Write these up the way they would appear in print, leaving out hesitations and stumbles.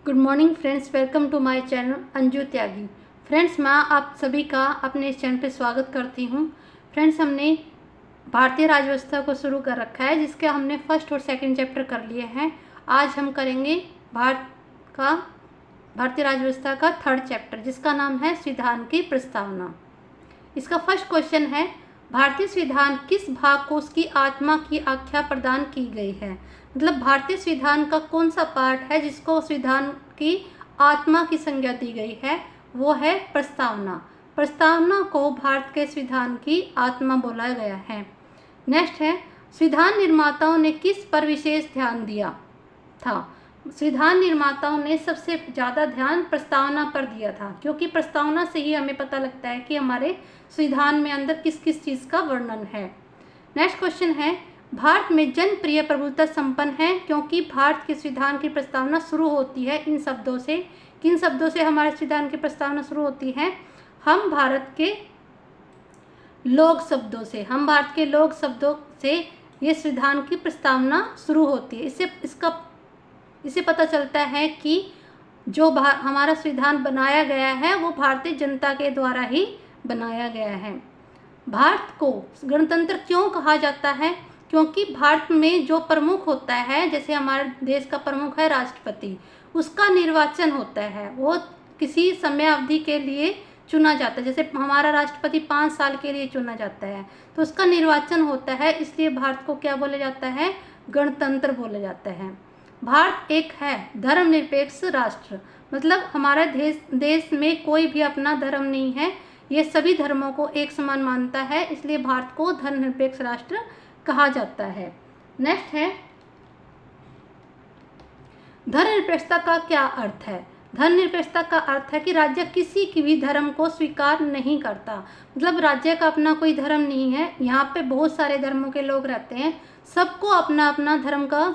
Good morning friends, welcome to my channel Anju Tyagi. Friends, मैं आप सभी का अपने इस चैनल पे स्वागत करती हूँ। फ्रेंड्स, हमने भारतीय राज्य व्यवस्था को शुरू कर रखा है, जिसके हमने फर्स्ट और सेकंड चैप्टर कर लिए हैं। आज हम करेंगे भारतीय राज्य व्यवस्था का थर्ड चैप्टर, जिसका नाम है संविधान की प्रस्तावना। इसका फर्स्ट क्वेश्चन है, भारतीय संविधान किस भाग को उसकी आत्मा की आख्या प्रदान की गई है। मतलब भारतीय संविधान का कौन सा पार्ट है जिसको संविधान की आत्मा की संज्ञा दी गई है, वो है प्रस्तावना। प्रस्तावना को भारत के संविधान की आत्मा बोला गया है। नेक्स्ट है, संविधान निर्माताओं ने किस पर विशेष ध्यान दिया था। संविधान निर्माताओं ने सबसे ज़्यादा ध्यान प्रस्तावना पर दिया था, क्योंकि प्रस्तावना से ही हमें पता लगता है कि हमारे संविधान में अंदर किस किस चीज़ का वर्णन है। नेक्स्ट क्वेश्चन है, भारत में जनप्रिय प्रभुत्व संपन्न है, क्योंकि भारत के संविधान की प्रस्तावना शुरू होती है इन शब्दों से। किन शब्दों से हमारे संविधान की प्रस्तावना शुरू होती है? हम भारत के लोक शब्दों से। हम भारत के लोक शब्दों से ये संविधान की प्रस्तावना शुरू होती है। इससे पता चलता है कि जो हमारा संविधान बनाया गया है वो भारतीय जनता के द्वारा ही बनाया गया है। भारत को गणतंत्र क्यों कहा जाता है? क्योंकि भारत में जो प्रमुख होता है, जैसे हमारे देश का प्रमुख है राष्ट्रपति, उसका निर्वाचन होता है, वो किसी समय अवधि के लिए चुना जाता है। जैसे हमारा राष्ट्रपति 5 साल के लिए चुना जाता है, तो उसका निर्वाचन होता है, इसलिए भारत को क्या बोला जाता है? गणतंत्र बोला जाता है। भारत एक है धर्मनिरपेक्ष राष्ट्र, मतलब हमारा देश में कोई भी अपना धर्म नहीं है, ये सभी धर्मों को एक समान मानता है, इसलिए भारत को धर्मनिरपेक्ष राष्ट्र कहा जाता है। नेक्स्ट है, धर्मनिरपेक्षता का क्या अर्थ है? धर्मनिरपेक्षता का अर्थ है कि राज्य किसी की भी धर्म को स्वीकार नहीं करता। मतलब राज्य का अपना कोई धर्म नहीं है, यहाँ पे बहुत सारे धर्मों के लोग रहते हैं, सबको अपना अपना धर्म का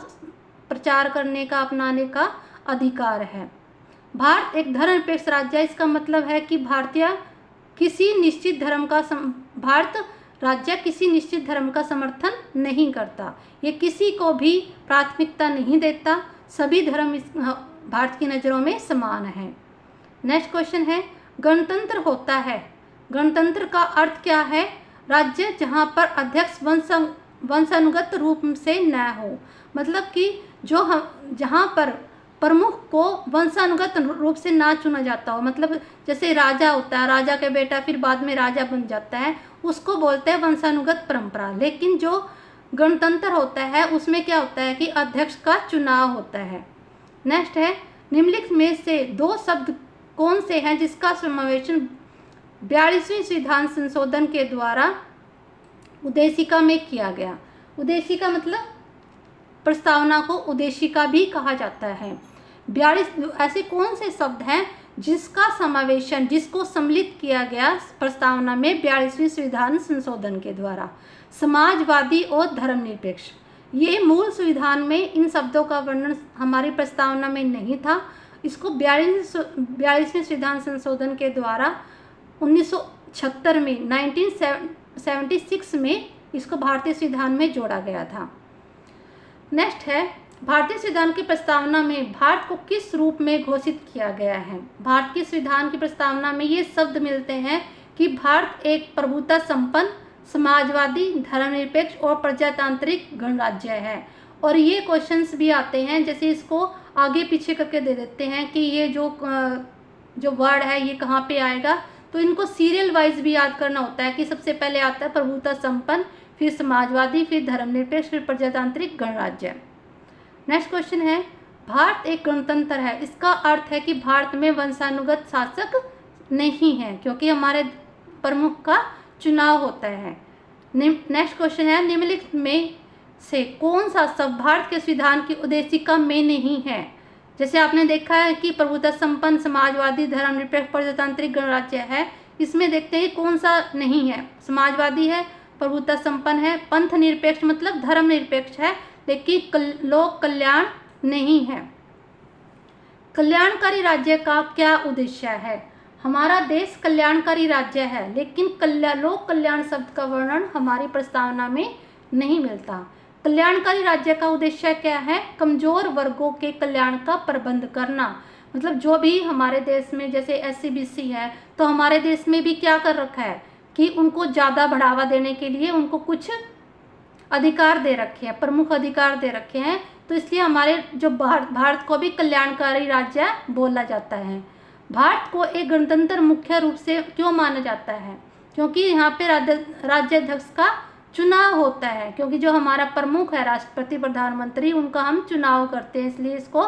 प्रचार करने का, अपनाने का अधिकार है। भारत एक धर्मनिरपेक्ष राज्य है, इसका मतलब है कि भारत किसी निश्चित धर्म का समर्थन नहीं करता, ये किसी को भी प्राथमिकता नहीं देता, सभी धर्म भारत की नज़रों में समान है। नेक्स्ट क्वेश्चन है, गणतंत्र होता है, गणतंत्र का अर्थ क्या है? राज्य जहाँ पर अध्यक्ष वंशानुगत रूप से न हो, मतलब कि जहाँ पर प्रमुख को वंशानुगत रूप से ना चुना जाता हो, मतलब जैसे राजा होता है, राजा का बेटा फिर बाद में राजा बन जाता है, उसको बोलते हैं वंशानुगत परंपरा। लेकिन जो गणतंत्र होता है उसमें क्या होता है कि अध्यक्ष का चुनाव होता है। नेक्स्ट है, निम्नलिखित में से 2 शब्द कौन से हैं जिसका समावेशन 42वें संविधान संशोधन के द्वारा उद्देशिका में किया गया। उद्देशिका मतलब प्रस्तावना को उद्देशिका भी कहा जाता है। 42 ऐसे कौन से शब्द हैं जिसको सम्मिलित किया गया प्रस्तावना में 42वें संविधान संशोधन के द्वारा? समाजवादी और धर्मनिरपेक्ष। ये मूल संविधान में इन शब्दों का वर्णन हमारी प्रस्तावना में नहीं था, इसको 42वें संविधान संशोधन के द्वारा 1976 में 1976 में इसको भारतीय संविधान में जोड़ा गया था। नेक्स्ट है, भारतीय संविधान की प्रस्तावना में भारत को किस रूप में घोषित किया गया है? भारत के संविधान की प्रस्तावना में ये शब्द मिलते हैं कि भारत एक प्रभुता संपन्न, समाजवादी, धर्मनिरपेक्ष और प्रजातांत्रिक गणराज्य है। और ये क्वेश्चंस भी आते हैं, जैसे इसको आगे पीछे करके दे देते हैं कि ये जो वर्ड है ये कहाँ पे आएगा, तो इनको सीरियल वाइज भी याद करना होता है कि सबसे पहले आता है प्रभुता संपन्न, फिर समाजवादी, फिर धर्मनिरपेक्ष, फिर प्रजातांत्रिक गणराज्य। नेक्स्ट क्वेश्चन है, भारत एक गणतंत्र है, इसका अर्थ है कि भारत में वंशानुगत शासक नहीं है, क्योंकि हमारे प्रमुख का चुनाव होता है। नेक्स्ट क्वेश्चन है, निम्नलिखित में से कौन सा शब्द भारत के संविधान की उद्देशिका में नहीं है? जैसे आपने देखा है कि प्रभुता संपन्न, समाजवादी, धर्मनिरपेक्ष, प्रजातांत्रिक गणराज्य है, इसमें देखते हैं कौन सा नहीं है। समाजवादी है, प्रभुता संपन्न है, पंथ निरपेक्ष मतलब धर्म निरपेक्ष है, लेकिन लोक कल्याण नहीं है। कल्याणकारी राज्य का क्या उद्देश्य है? हमारा देश कल्याणकारी राज्य है, लेकिन लोक कल्याण शब्द का वर्णन हमारी प्रस्तावना में नहीं मिलता। कल्याणकारी राज्य का उद्देश्य क्या है? कमजोर वर्गों के कल्याण का प्रबंध करना। मतलब जो भी हमारे देश में जैसे SC BC है, तो हमारे देश में भी क्या कर रखा है कि उनको ज़्यादा बढ़ावा देने के लिए उनको कुछ अधिकार दे रखे हैं, प्रमुख अधिकार दे रखे हैं। तो इसलिए हमारे जो भारत को भी कल्याणकारी राज्य बोला जाता है। भारत को एक गणतंत्र मुख्य रूप से क्यों माना जाता है? क्योंकि यहाँ पे राज्याध्यक्ष का चुनाव होता है, क्योंकि जो हमारा प्रमुख है राष्ट्रपति प्रधानमंत्री, उनका हम चुनाव करते हैं, इसलिए इसको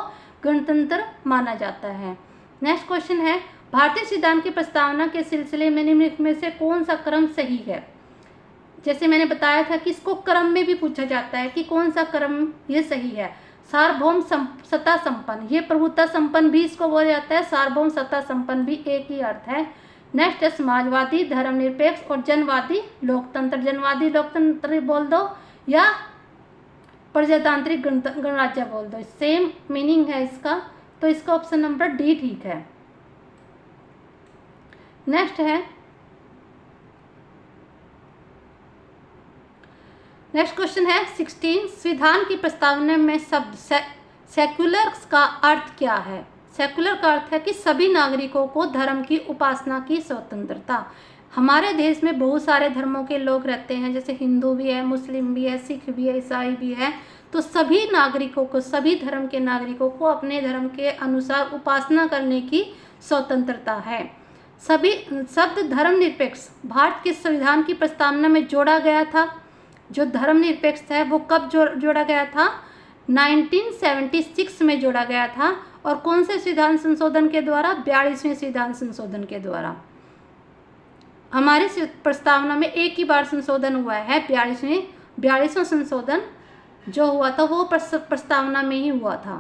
गणतंत्र माना जाता है। नेक्स्ट क्वेश्चन है, भारतीय संविधान की प्रस्तावना के सिलसिले में निम्नलिखित में से कौन सा क्रम सही है? जैसे मैंने बताया था कि इसको क्रम में भी पूछा जाता है कि कौन सा क्रम ये सही है। सार्वभौम सत्ता संपन्न, ये प्रभुता संपन्न भी इसको बोला जाता है, सार्वभौम सत्ता संपन्न भी एक ही अर्थ है। नेक्स्ट है समाजवादी, धर्मनिरपेक्ष और जनवादी लोकतंत्र। जनवादी लोकतंत्र बोल दो या प्रजातांत्रिक गणराज्य बोल दो, सेम मीनिंग है इसका। तो इसका ऑप्शन नंबर डी ठीक है। नेक्स्ट क्वेश्चन है 16, संविधान की प्रस्तावना में शब्द सेक्युलर का अर्थ क्या है? सेक्युलर का अर्थ है कि सभी नागरिकों को धर्म की उपासना की स्वतंत्रता। हमारे देश में बहुत सारे धर्मों के लोग रहते हैं, जैसे हिंदू भी है, मुस्लिम भी है, सिख भी है, ईसाई भी है। तो सभी नागरिकों को, सभी धर्म के नागरिकों को अपने धर्म के अनुसार उपासना करने की स्वतंत्रता है। सभी शब्द धर्मनिरपेक्ष भारत के संविधान की प्रस्तावना में जोड़ा गया था। जो धर्मनिरपेक्ष है वो कब जोड़ा गया था? 1976 में जोड़ा गया था। और कौन से संविधान संशोधन के द्वारा? 42वें संविधान संशोधन के द्वारा। हमारी प्रस्तावना में एक ही बार संशोधन हुआ है, 42वां संशोधन जो हुआ था वो प्रस्तावना में ही हुआ था।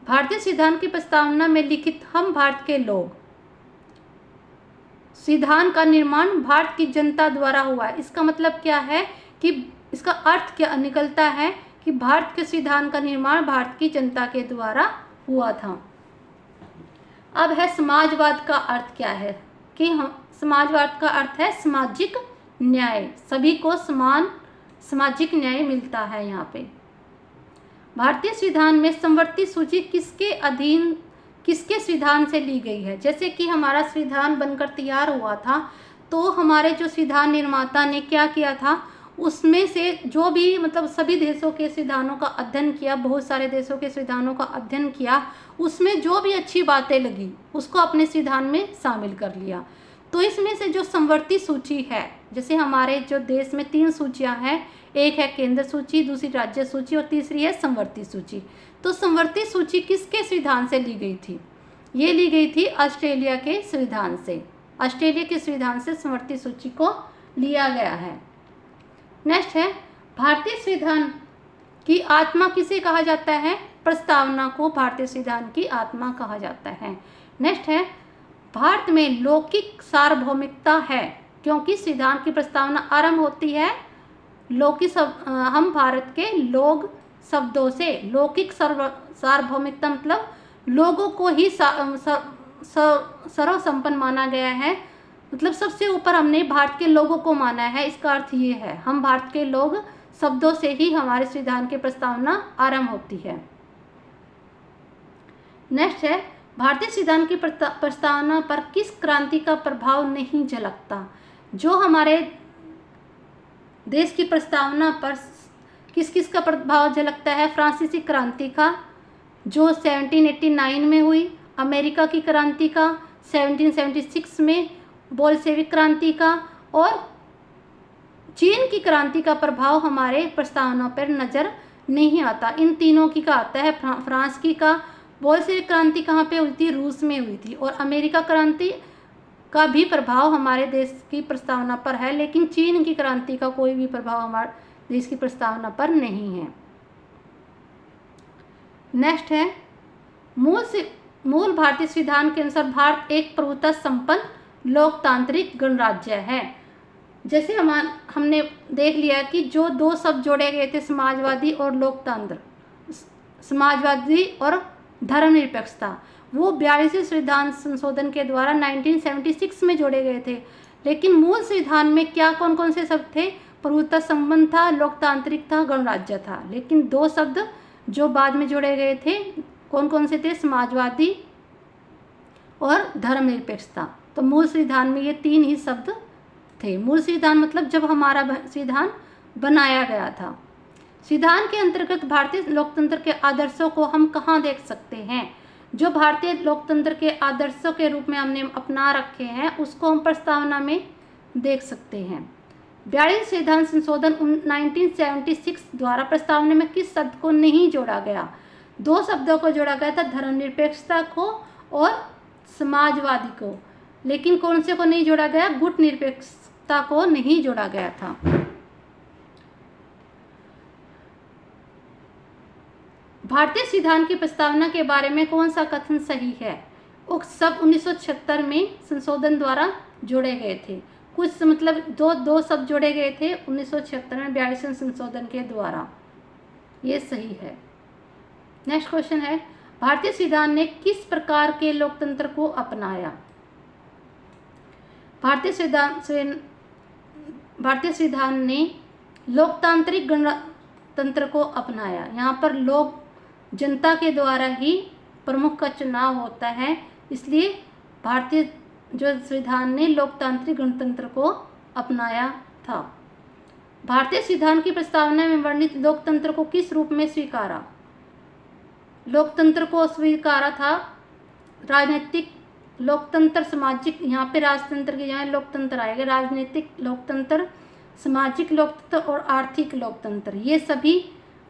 भारतीय संविधान की प्रस्तावना में लिखित हम भारत के लोग, संविधान का निर्माण भारत की जनता द्वारा हुआ है। इसका मतलब क्या है कि इसका अर्थ क्या निकलता है कि भारत के संविधान का निर्माण भारत की जनता के द्वारा हुआ था। अब है समाजवाद का अर्थ क्या है? कि हम समाजवाद का अर्थ है सामाजिक न्याय, सभी को समान सामाजिक न्याय मिलता है। यहाँ पे भारतीय संविधान में समवर्ती सूची किसके अधीन, किसके संविधान से ली गई है? जैसे कि हमारा संविधान बनकर तैयार हुआ था, तो हमारे जो संविधान निर्माता ने क्या किया था, उसमें से जो भी मतलब सभी देशों के संविधानों का अध्ययन किया, बहुत सारे देशों के संविधानों का अध्ययन किया, उसमें जो भी अच्छी बातें लगी उसको अपने संविधान में शामिल कर लिया। तो इसमें से जो समवर्ती सूची है, जैसे हमारे जो देश में 3 सूचियां हैं, एक है केंद्र सूची, दूसरी राज्य सूची और तीसरी है समवर्ती सूची। तो समवर्ती सूची किसके संविधान से ली गई थी? ये ली गई थी ऑस्ट्रेलिया के संविधान से। ऑस्ट्रेलिया के संविधान से समवर्ती सूची को लिया गया है। नेक्स्ट है भारतीय संविधान की आत्मा किसे कहा जाता है? प्रस्तावना को भारतीय संविधान की आत्मा कहा जाता है। नेक्स्ट है भारत में लौकिक सार्वभौमिकता है, क्योंकि संविधान की प्रस्तावना आरंभ होती है लौकिक हम भारत के लोग शब्दों से। लौकिक सार्वभौमिकता मतलब लोगों को ही सर्वसंपन्न माना गया है, मतलब सबसे ऊपर हमने भारत के लोगों को माना है। इसका अर्थ ये है हम भारत के लोग शब्दों से ही हमारे संविधान की प्रस्तावना आरंभ होती है। नेक्स्ट है भारतीय संविधान की प्रस्तावना पर किस क्रांति का प्रभाव नहीं झलकता? जो हमारे देश की प्रस्तावना पर किस किस का प्रभाव झलकता है? फ्रांसीसी क्रांति का जो 1789 में हुई, अमेरिका की क्रांति का 1776 में, बोल्शेविक क्रांति का, और चीन की क्रांति का प्रभाव हमारे प्रस्तावना पर नज़र नहीं आता। इन तीनों की का आता है। फ्रांस की का बोल्शेविक क्रांति कहाँ पे हुई थी? रूस में हुई थी। और अमेरिका क्रांति का भी प्रभाव हमारे देश की प्रस्तावना पर है, लेकिन चीन की क्रांति का कोई भी प्रभाव हमारे देश की प्रस्तावना पर नहीं है। नेक्स्ट है मूल भारतीय संविधान के अनुसार भारत एक प्रभुता संपन्न लोकतांत्रिक गणराज्य है। जैसे हमने देख लिया कि जो 2 शब्द जोड़े गए थे, समाजवादी और लोकतंत्र, समाजवादी और धर्मनिरपेक्षता, वो 42वें संविधान संशोधन के द्वारा 1976 में जोड़े गए थे। लेकिन मूल संविधान में क्या कौन कौन से शब्द थे? प्रभुता संपन्न था, लोकतांत्रिक था, गणराज्य था। लेकिन 2 शब्द जो बाद में जोड़े गए थे, कौन कौन से थे? समाजवादी और धर्मनिरपेक्षता। तो मूल संविधान में ये 3 ही शब्द थे। मूल संविधान मतलब जब हमारा संविधान बनाया गया था। संविधान के अंतर्गत भारतीय लोकतंत्र के आदर्शों को हम कहाँ देख सकते हैं? जो भारतीय लोकतंत्र के आदर्शों के रूप में हमने अपना रखे हैं उसको हम प्रस्तावना में देख सकते हैं। 42 संविधान संशोधन 1976 द्वारा प्रस्तावना में किस शब्द को नहीं जोड़ा गया? 2 शब्दों को जोड़ा गया था, धर्मनिरपेक्षता को और समाजवादी को। लेकिन कौन से को नहीं जोड़ा गया? गुट निरपेक्षता को नहीं जोड़ा गया था। भारतीय संविधान की प्रस्तावना के बारे में कौन सा कथन सही है? उक्त शब्द 1976 में संशोधन द्वारा जोड़े गए थे। कुछ मतलब दो शब्द जोड़े गए थे 1976 में 42वें संशोधन के द्वारा, ये सही है। नेक्स्ट क्वेश्चन है, भारतीय संविधान ने किस प्रकार के लोकतंत्र को अपनाया? भारतीय संविधान ने लोकतांत्रिक गणतंत्र को अपनाया। यहाँ पर लोग जनता के द्वारा ही प्रमुख का चुनाव होता है, इसलिए भारतीय जो संविधान ने लोकतांत्रिक गणतंत्र को अपनाया था। भारतीय संविधान की प्रस्तावना में वर्णित लोकतंत्र को किस रूप में स्वीकारा? लोकतंत्र को स्वीकारा था राजनीतिक लोकतंत्र, सामाजिक, यहाँ पे राजतंत्र के यहाँ लोकतंत्र आएगा, राजनीतिक लोकतंत्र, सामाजिक लोकतंत्र और आर्थिक लोकतंत्र, ये सभी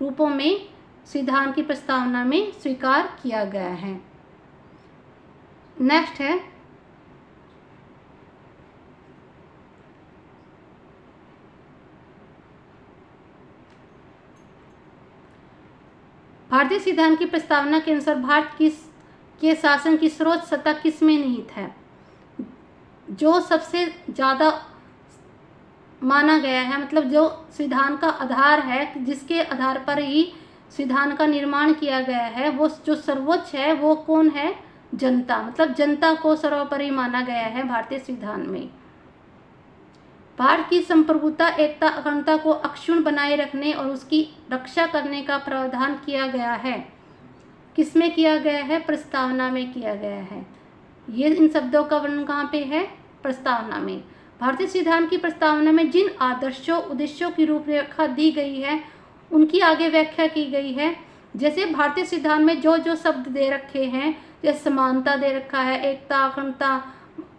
रूपों में संविधान की प्रस्तावना में स्वीकार किया गया है। नेक्स्ट है, भारतीय संविधान की प्रस्तावना के अनुसार भारत के शासन की सर्वोच्च सत्ता किसमें निहित है? जो सबसे ज़्यादा माना गया है, मतलब जो संविधान का आधार है, जिसके आधार पर ही संविधान का निर्माण किया गया है, वो जो सर्वोच्च है वो कौन है? जनता। मतलब जनता को सर्वोपरि माना गया है भारतीय संविधान में। भारत की संप्रभुता, एकता, अखंडता को अक्षुण्ण बनाए रखने और उसकी रक्षा करने का प्रावधान किया गया है। किसमें किया गया है? प्रस्तावना में किया गया है। ये इन शब्दों का वर्णन कहाँ पे है? प्रस्तावना में। भारतीय संविधान की प्रस्तावना में जिन आदर्शों, उद्देश्यों की रूपरेखा दी गई है उनकी आगे व्याख्या की गई है। जैसे भारतीय संविधान में जो जो शब्द दे रखे हैं, जैसे समानता दे रखा है, एकता, अखंडता,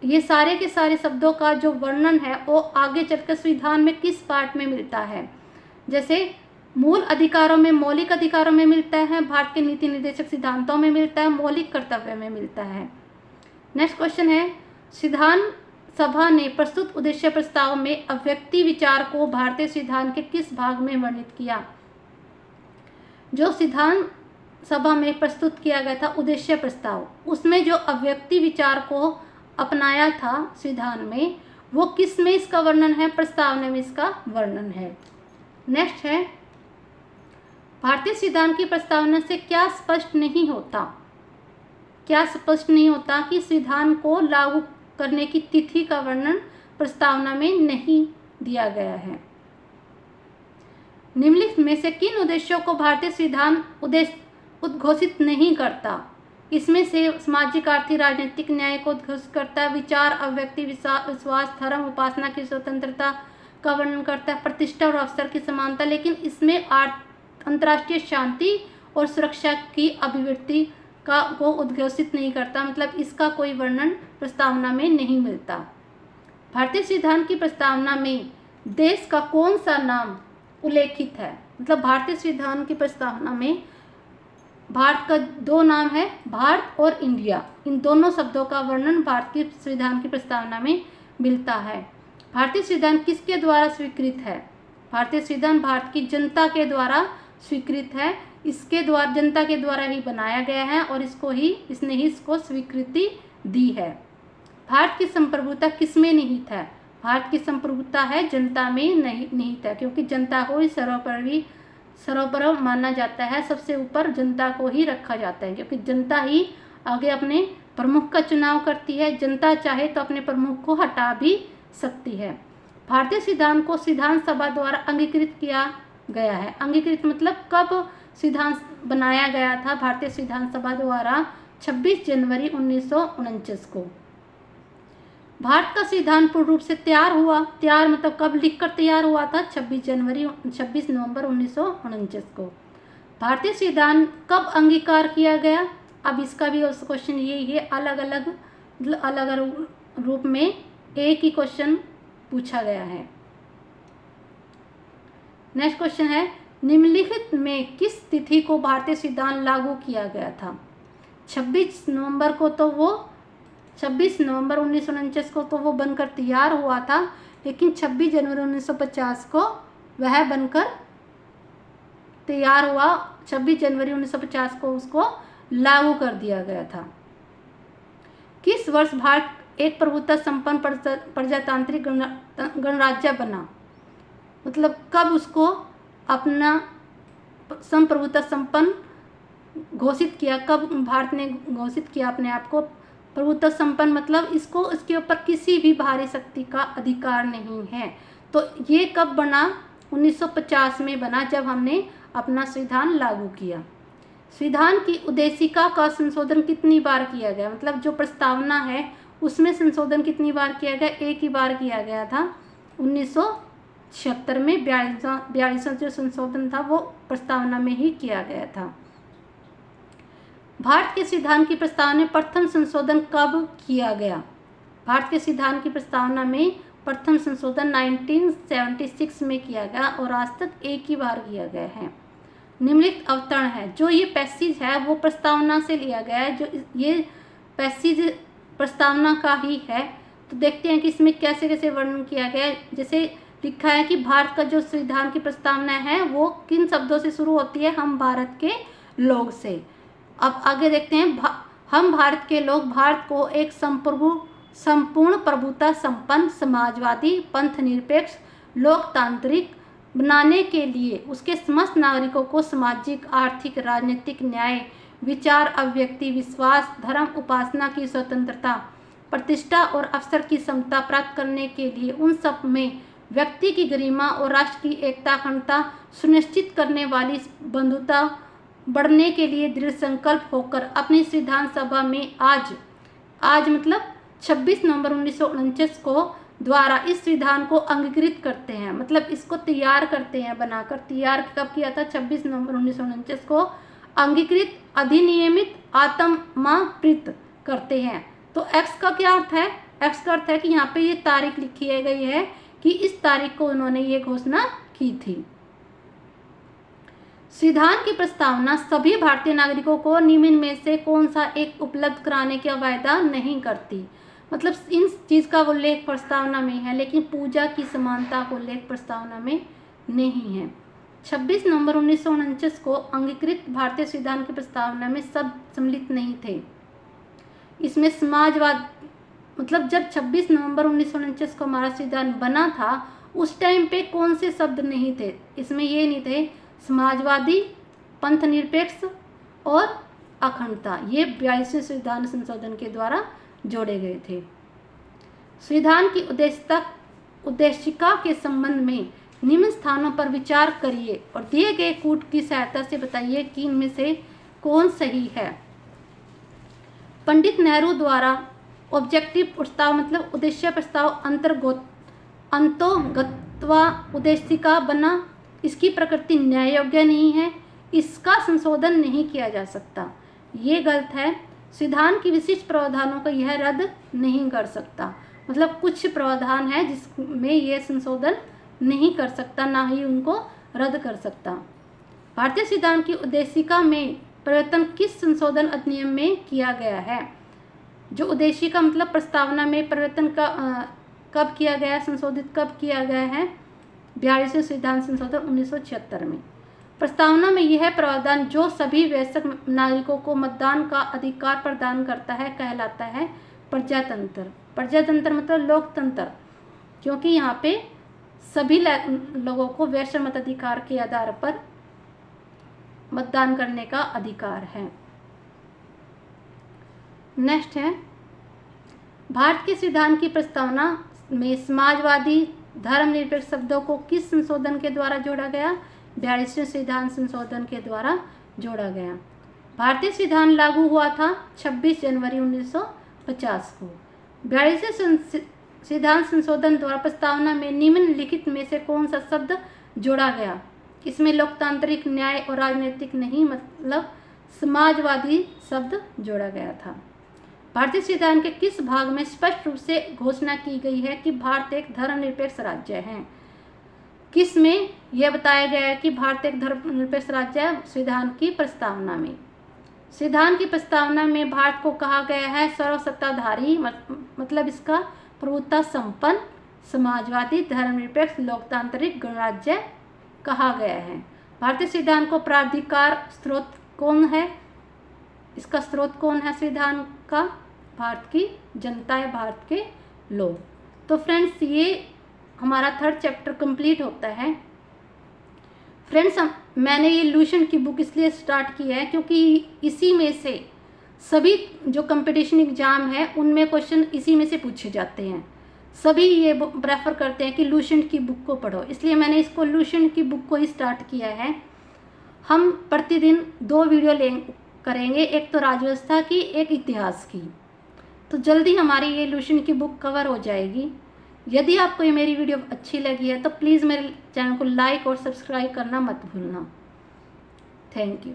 ये सारे के सारे शब्दों का जो वर्णन है वो आगे चलकर संविधान में किस पार्ट में मिलता है? जैसे मूल अधिकारों में, मौलिक अधिकारों में मिलता है, भारत के नीति निर्देशक सिद्धांतों में मिलता है, मौलिक कर्तव्य में मिलता है। नेक्स्ट क्वेश्चन है, संविधान सभा ने प्रस्तुत उद्देश्य प्रस्ताव में अभिव्यक्ति विचार को भारतीय संविधान के किस भाग में वर्णित किया? जो संविधान सभा में प्रस्तुत किया गया था उद्देश्य प्रस्ताव, उसमें जो अभिव्यक्ति विचार को अपनाया था संविधान में, वो किस में इसका वर्णन है? प्रस्तावना में इसका वर्णन है। नेक्स्ट है, भारतीय संविधान की प्रस्तावना से क्या स्पष्ट नहीं होता? क्या स्पष्ट नहीं होता कि संविधान को लागू करने की तिथि का वर्णन प्रस्तावना में नहीं दिया गया है। निम्नलिखित में से किन उद्देश्यों को भारतीय संविधान उद्घोषित नहीं करता? इसमें से सामाजिक, आर्थिक, राजनीतिक न्याय को उद्घोषित करता है, विचार, अभिव्यक्ति, विश्वास, धर्म, उपासना की स्वतंत्रता का वर्णन करता है, प्रतिष्ठा और अवसर की समानता, लेकिन इसमें अंतर्राष्ट्रीय शांति और सुरक्षा की अभिवृद्धि को उद्घोषित नहीं करता। मतलब इसका कोई वर्णन प्रस्तावना में नहीं मिलता। भारतीय संविधान की प्रस्तावना में देश का कौन सा नाम उल्लेखित है? मतलब भारतीय संविधान की प्रस्तावना में भारत का 2 नाम है, भारत और इंडिया, इन दोनों शब्दों का वर्णन भारत की संविधान की प्रस्तावना में मिलता है। भारतीय संविधान किसके द्वारा स्वीकृत है? भारतीय संविधान भारत की जनता के द्वारा स्वीकृत है। इसके द्वारा, जनता के द्वारा ही बनाया गया है और इसने ही इसको स्वीकृति दी है। भारत की संप्रभुता किसमें निहित है? भारत की संप्रभुता है जनता में निहित है, क्योंकि जनता को ही सर्वोपरि माना जाता है, सबसे ऊपर जनता को ही रखा जाता है, क्योंकि जनता ही आगे अपने प्रमुख का चुनाव करती है। जनता चाहे तो अपने प्रमुख को हटा भी सकती है। भारतीय संविधान को संविधान सभा द्वारा अंगीकृत किया गया है। अंगीकृत मतलब कब सिद्धांत बनाया गया था भारतीय संविधान सभा द्वारा 26 जनवरी 1949 को। भारत का संविधान पूर्ण रूप से तैयार हुआ, तैयार मतलब कब लिखकर तैयार हुआ था? 26 नवंबर 1949 को। भारतीय संविधान कब अंगीकार किया गया? अब इसका भी क्वेश्चन यही है, अलग अलग रूप में एक ही क्वेश्चन पूछा गया है। नेक्स्ट क्वेश्चन है, निम्नलिखित में किस तिथि को भारतीय संविधान लागू किया गया था? 26 नवंबर 1949 को तो वो बनकर तैयार हुआ था, लेकिन 26 जनवरी 1950 को वह बनकर तैयार हुआ। 26 जनवरी 1950 को उसको लागू कर दिया गया था। किस वर्ष भारत एक प्रभुत्व संपन्न प्रजातांत्रिक गणराज्य बना? मतलब कब उसको अपना संप्रभुत्व संपन्न घोषित किया? कब भारत ने घोषित किया अपने आप को प्रभुत्व संपन्न? मतलब इसके ऊपर किसी भी बाहरी शक्ति का अधिकार नहीं है। तो ये कब बना? 1950 में बना, जब हमने अपना संविधान लागू किया। संविधान की उद्देशिका का संशोधन कितनी बार किया गया? मतलब जो प्रस्तावना है उसमें संशोधन कितनी बार किया गया? एक ही बार किया गया था। 1976 में 42वां जो संशोधन था वो प्रस्तावना में ही किया गया था। भारत के संविधान की प्रस्तावना में प्रथम संशोधन कब किया गया? भारत के संविधान की प्रस्तावना में प्रथम संशोधन 1976 में किया गया और आज तक एक ही बार किया गया है। निम्नलिखित अवतरण है, जो ये पैसेज है वो प्रस्तावना से लिया गया है, जो ये पैसेज प्रस्तावना का ही है। तो देखते हैं कि इसमें कैसे कैसे वर्णन किया गया है। जैसे लिखा है कि भारत का जो संविधान की प्रस्तावना है वो किन शब्दों से शुरू होती है? हम भारत के लोग से। अब आगे देखते हैं, हम भारत के लोग भारत को एक संपूर्ण प्रभुता संपन्न समाजवादी पंथ निरपेक्ष लोकतांत्रिक बनाने के लिए उसके समस्त नागरिकों को सामाजिक आर्थिक राजनीतिक न्याय विचार अभिव्यक्ति विश्वास धर्म उपासना की स्वतंत्रता प्रतिष्ठा और अवसर की समता प्राप्त करने के लिए उन सब में व्यक्ति की गरिमा और राष्ट्र की एकता अखंडता सुनिश्चित करने वाली बंधुता बढ़ने के लिए दृढ़ संकल्प होकर अपनी संविधान सभा में आज मतलब 26 नवंबर 1949 को द्वारा इस संविधान को अंगीकृत करते हैं। मतलब इसको तैयार करते हैं, बनाकर तैयार कब किया था? 26 नवंबर 1949 को अंगीकृत अधिनियमित आत्माप्रीत करते हैं। तो एक्स का क्या अर्थ है? एक्स का अर्थ है कि यहाँ पे ये तारीख लिखी गई है कि इस तारीख को उन्होंने ये घोषणा की थी। संविधान की प्रस्तावना सभी भारतीय नागरिकों को निम्न में से कौन सा एक उपलब्ध कराने का वायदा नहीं करती? मतलब इन चीज़ का उल्लेख प्रस्तावना में है, लेकिन पूजा की समानता का उल्लेख प्रस्तावना में नहीं है। 26 नवंबर 1949 को अंगीकृत भारतीय संविधान की प्रस्तावना में सब सम्मिलित नहीं थे। इसमें समाजवाद मतलब जब 26 नवंबर 1949 को हमारा संविधान बना था उस टाइम पे कौन से शब्द नहीं थे? इसमें ये नहीं थे समाजवादी पंथ निरपेक्ष और अखंडता। ये 42वें संविधान संशोधन के द्वारा जोड़े गए थे। संविधान की उद्देशिका के संबंध में निम्न स्थानों पर विचार करिए और दिए गए कूट की सहायता से बताइए कि इनमें से कौन सही है। पंडित नेहरू द्वारा ऑब्जेक्टिव प्रस्ताव मतलब उद्देश्य प्रस्ताव अंतोगत्वा उद्देशिका बना। इसकी प्रकृति न्याय योग्य नहीं है, इसका संशोधन नहीं किया जा सकता। ये गलत है। संविधान की विशिष्ट प्रावधानों को यह रद्द नहीं कर सकता। मतलब कुछ प्रावधान है जिसमें यह संशोधन नहीं कर सकता, ना ही उनको रद्द कर सकता। भारतीय संविधान की उद्देशिका में परिवर्तन किस संशोधन अधिनियम में किया गया है? जो उद्देशिका मतलब प्रस्तावना में परिवर्तन का कब किया गया, संशोधित कब किया गया है? 42वें संविधान संशोधन 1976 में। प्रस्तावना में यह प्रावधान जो सभी वयस्क नागरिकों को मतदान का अधिकार प्रदान करता है कहलाता है प्रजातंत्र। प्रजातंत्र मतलब लोकतंत्र, क्योंकि यहाँ पे सभी लोगों को वयस्क मताधिकार के आधार पर मतदान करने का अधिकार है। नेक्स्ट है, भारत के संविधान की प्रस्तावना में समाजवादी धर्मनिरपेक्ष शब्दों को किस संशोधन के द्वारा जोड़ा गया? 42वें संविधान संशोधन के द्वारा जोड़ा गया। भारतीय संविधान लागू हुआ था 26 जनवरी 1950 को। 42वें संविधान संशोधन द्वारा प्रस्तावना में निम्नलिखित में से कौन सा शब्द जोड़ा गया? इसमें लोकतांत्रिक, न्याय और राजनीतिक नहीं, मतलब समाजवादी शब्द जोड़ा गया था। भारतीय संविधान के किस भाग में स्पष्ट रूप से घोषणा की गई है कि भारत एक धर्मनिरपेक्ष राज्य है? किस में यह बताया गया है कि भारत एक धर्मनिरपेक्ष राज्य है? संविधान की प्रस्तावना में। संविधान की प्रस्तावना में भारत को कहा गया है सर्वसत्ताधारी, मतलब इसका प्रभुत्व संपन्न, समाजवादी, धर्मनिरपेक्ष, लोकतांत्रिक गणराज्य कहा गया है। भारतीय संविधान को प्राधिकार स्रोत कौन है? इसका स्रोत कौन है संविधान का? भारत की जनता है, भारत के लोग। तो फ्रेंड्स, ये हमारा 3rd चैप्टर कंप्लीट होता है। फ्रेंड्स, मैंने ये लूसेंट की बुक इसलिए स्टार्ट की है क्योंकि इसी में से सभी जो कंपटीशन एग्जाम है उनमें क्वेश्चन इसी में से पूछे जाते हैं। सभी ये प्रेफर करते हैं कि लूसेंट की बुक को पढ़ो, इसलिए मैंने इसको लूसेंट की बुक को ही स्टार्ट किया है। हम प्रतिदिन 2 वीडियो करेंगे, एक तो राजव्यवस्था की, एक इतिहास की। तो जल्दी हमारी ये लूसेंट की बुक कवर हो जाएगी। यदि आपको ये मेरी वीडियो अच्छी लगी है तो प्लीज़ मेरे चैनल को लाइक और सब्सक्राइब करना मत भूलना। Thank you.